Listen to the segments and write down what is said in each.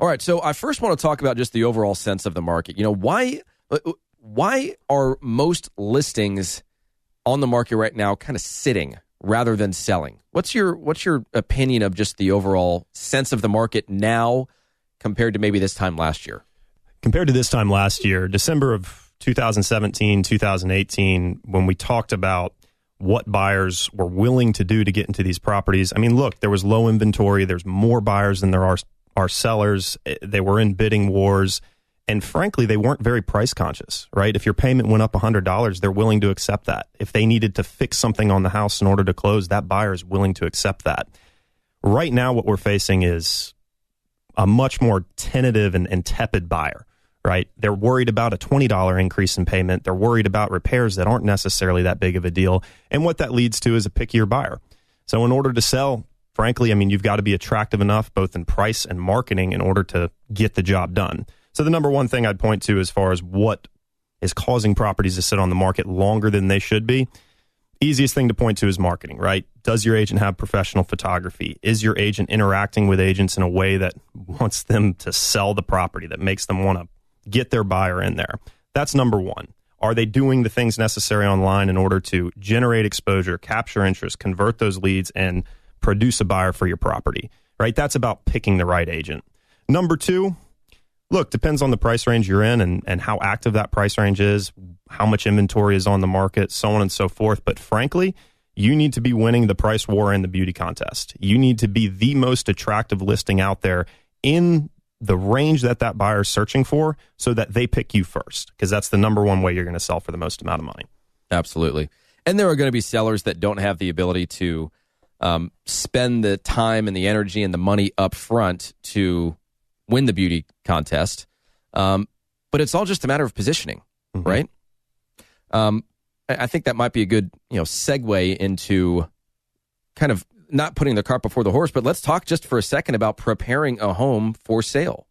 All right, so I first want to talk about just the overall sense of the market. Why are most listings on the market right now kind of sitting rather than selling? What's your opinion of just the overall sense of the market now compared to maybe this time last year? Compared to this time last year, December of 2017, 2018, when we talked about what buyers were willing to do to get into these properties. I mean, look, there was low inventory. There's more buyers than there are sellers. They were in bidding wars. And frankly, they weren't very price conscious, right? If your payment went up $100, they're willing to accept that. If they needed to fix something on the house in order to close, that buyer is willing to accept that. Right now, what we're facing is a much more tentative and tepid buyer, right? They're worried about a $20 increase in payment. They're worried about repairs that aren't necessarily that big of a deal. And what that leads to is a pickier buyer. So in order to sell, frankly, I mean, you've got to be attractive enough both in price and marketing in order to get the job done. So the number one thing I'd point to as far as what is causing properties to sit on the market longer than they should be, easiest thing to point to is marketing, right? Does your agent have professional photography? Is your agent interacting with agents in a way that wants them to sell the property, that makes them want to get their buyer in there? That's number one. Are they doing the things necessary online in order to generate exposure, capture interest, convert those leads, and produce a buyer for your property, right? That's about picking the right agent. Number two, look, depends on the price range you're in and how active that price range is, how much inventory is on the market, so on and so forth. But frankly, you need to be winning the price war in the beauty contest. You need to be the most attractive listing out there in the range that buyer is searching for so that they pick you first, because that's the number one way you're going to sell for the most amount of money. Absolutely. And there are going to be sellers that don't have the ability to spend the time and the energy and the money up front to win the beauty contest. But it's all just a matter of positioning, right? I think that might be a good segue into kind of not putting the cart before the horse, but let's talk just for a second about preparing a home for sale.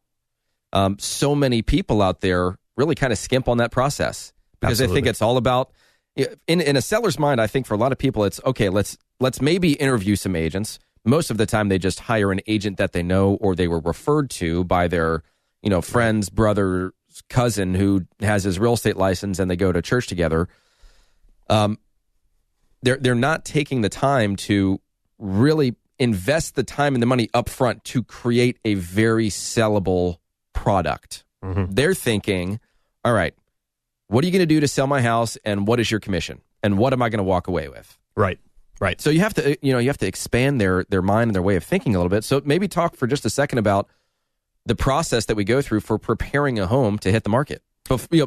So many people out there really kind of skimp on that process because Absolutely. I think it's all about, in a seller's mind, I think for a lot of people, it's, okay, let's maybe interview some agents. Most of the time, they just hire an agent that they know or they were referred to by their, friend's brother, cousin who has his real estate license and they go to church together. They're not taking the time to really invest the time and the money up front to create a very sellable product. They're thinking, all right, what are you going to do to sell my house and what is your commission and what am I going to walk away with? Right. So you have to expand their mind and their way of thinking a little bit. So maybe talk for just a second about the process that we go through for preparing a home to hit the market.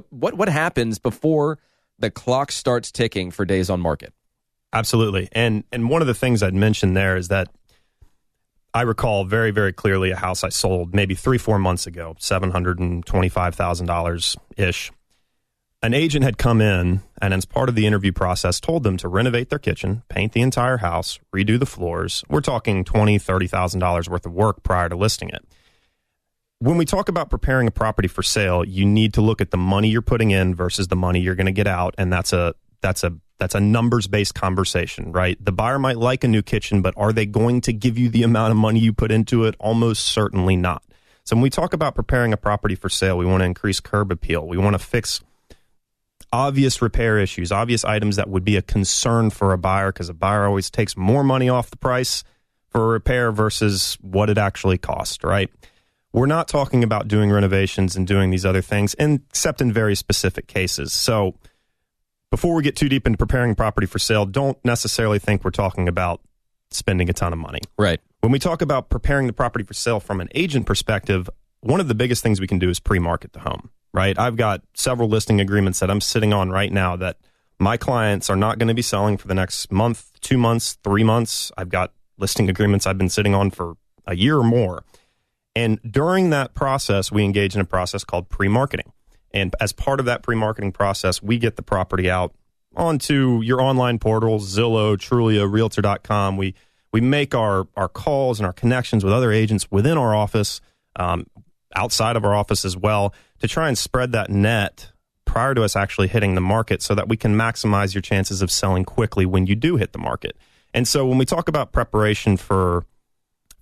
What happens before the clock starts ticking for days on market? Absolutely. And one of the things I'd mentioned there is that I recall very, very clearly a house I sold maybe 3-4 months ago, $725,000-ish. An agent had come in and as part of the interview process told them to renovate their kitchen, paint the entire house, redo the floors. We're talking $20,000, $30,000 worth of work prior to listing it. When we talk about preparing a property for sale, you need to look at the money you're putting in versus the money you're going to get out, and that's a numbers-based conversation, right? The buyer might like a new kitchen, but are they going to give you the amount of money you put into it? Almost certainly not. So when we talk about preparing a property for sale, we want to increase curb appeal. We want to fix obvious repair issues, obvious items that would be a concern for a buyer, because a buyer always takes more money off the price for a repair versus what it actually cost, right? We're not talking about doing renovations and doing these other things, except in very specific cases. So before we get too deep into preparing property for sale, don't necessarily think we're talking about spending a ton of money. Right. When we talk about preparing the property for sale from an agent perspective, one of the biggest things we can do is pre-market the home, right? I've got several listing agreements that I'm sitting on right now that my clients are not going to be selling for the next month, 2 months, 3 months. I've got listing agreements I've been sitting on for a year or more. And during that process, we engage in a process called pre-marketing. And as part of that pre-marketing process, we get the property out onto your online portals, Zillow, Trulia, Realtor.com. We make our calls and our connections with other agents within our office, outside of our office as well, to try and spread that net prior to us actually hitting the market so that we can maximize your chances of selling quickly when you do hit the market. And so when we talk about preparation for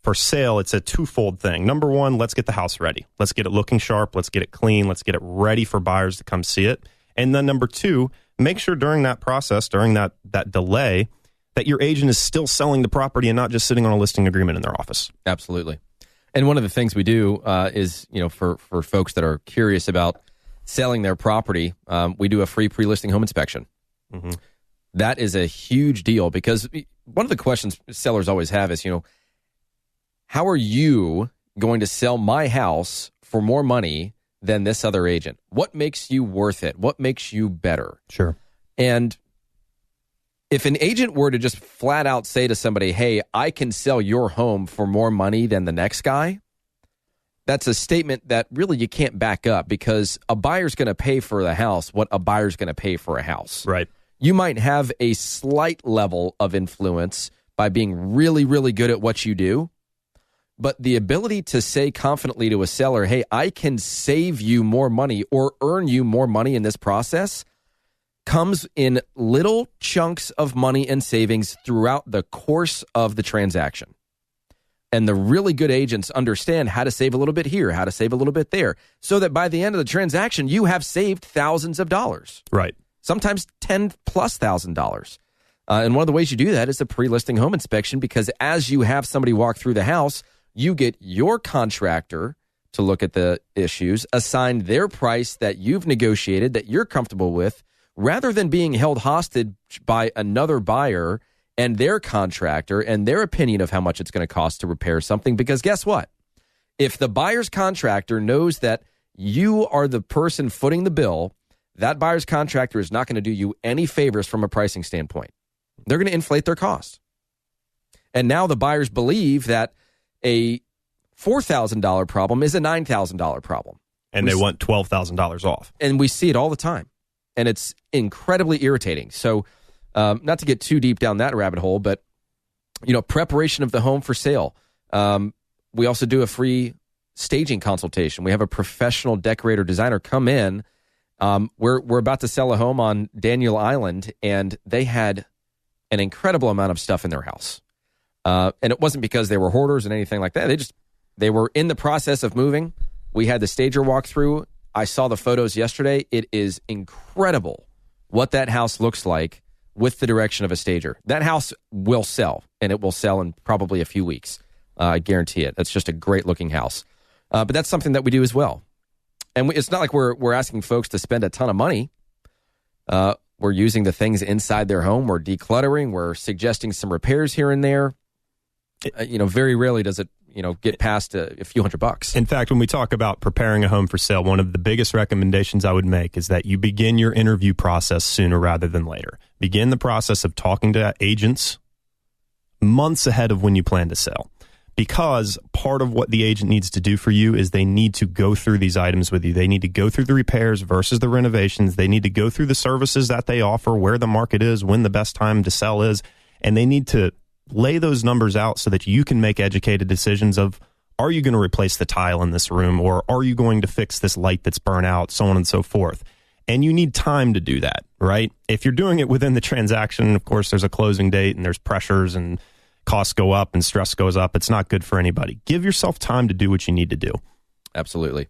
for sale, it's a twofold thing. Number one, let's get the house ready. Let's get it looking sharp. Let's get it clean. Let's get it ready for buyers to come see it. And then number two, make sure during that process, during that delay, that your agent is still selling the property and not just sitting on a listing agreement in their office. Absolutely. And one of the things we do is, for folks that are curious about selling their property, we do a free pre-listing home inspection. Mm-hmm. That is a huge deal because one of the questions sellers always have is, how are you going to sell my house for more money than this other agent? What makes you worth it? What makes you better? Sure. And if an agent were to just flat out say to somebody, hey, I can sell your home for more money than the next guy, that's a statement that really you can't back up because a buyer's going to pay for the house what a buyer's going to pay for a house. Right. You might have a slight level of influence by being really, really good at what you do, but the ability to say confidently to a seller, hey, I can save you more money or earn you more money in this process comes in little chunks of money and savings throughout the course of the transaction. And the really good agents understand how to save a little bit here, how to save a little bit there, so that by the end of the transaction, you have saved thousands of dollars. Right. Sometimes $10,000+. And one of the ways you do that is a pre-listing home inspection because as you have somebody walk through the house, you get your contractor to look at the issues, assign their price that you've negotiated, that you're comfortable with, rather than being held hostage by another buyer and their contractor and their opinion of how much it's going to cost to repair something. Because guess what? If the buyer's contractor knows that you are the person footing the bill, that buyer's contractor is not going to do you any favors from a pricing standpoint. They're going to inflate their cost. And now the buyers believe that a $4,000 problem is a $9,000 problem. And they want $12,000 off. And we see it all the time. And it's incredibly irritating. So not to get too deep down that rabbit hole, but, preparation of the home for sale. We also do a free staging consultation. We have a professional decorator designer come in. We're about to sell a home on Daniel Island, and they had an incredible amount of stuff in their house. And it wasn't because they were hoarders and anything like that. They were in the process of moving. We had the stager walk through. I saw the photos yesterday. It is incredible what that house looks like with the direction of a stager. That house will sell, and it will sell in probably a few weeks. I guarantee it. That's just a great-looking house. But that's something that we do as well. And it's not like we're asking folks to spend a ton of money. We're using the things inside their home. We're decluttering. We're suggesting some repairs here and there. Very rarely does it, get past a few $100. In fact, when we talk about preparing a home for sale, one of the biggest recommendations I would make is that you begin your interview process sooner rather than later. Begin the process of talking to agents months ahead of when you plan to sell. Because part of what the agent needs to do for you is they need to go through these items with you. They need to go through the repairs versus the renovations. They need to go through the services that they offer, where the market is, when the best time to sell is. And they need to lay those numbers out so that you can make educated decisions of, are you going to replace the tile in this room, or are you going to fix this light that's burnt out, so on and so forth. And you need time to do that, right? If you're doing it within the transaction, of course, there's a closing date and there's pressures and costs go up and stress goes up. It's not good for anybody. Give yourself time to do what you need to do. Absolutely.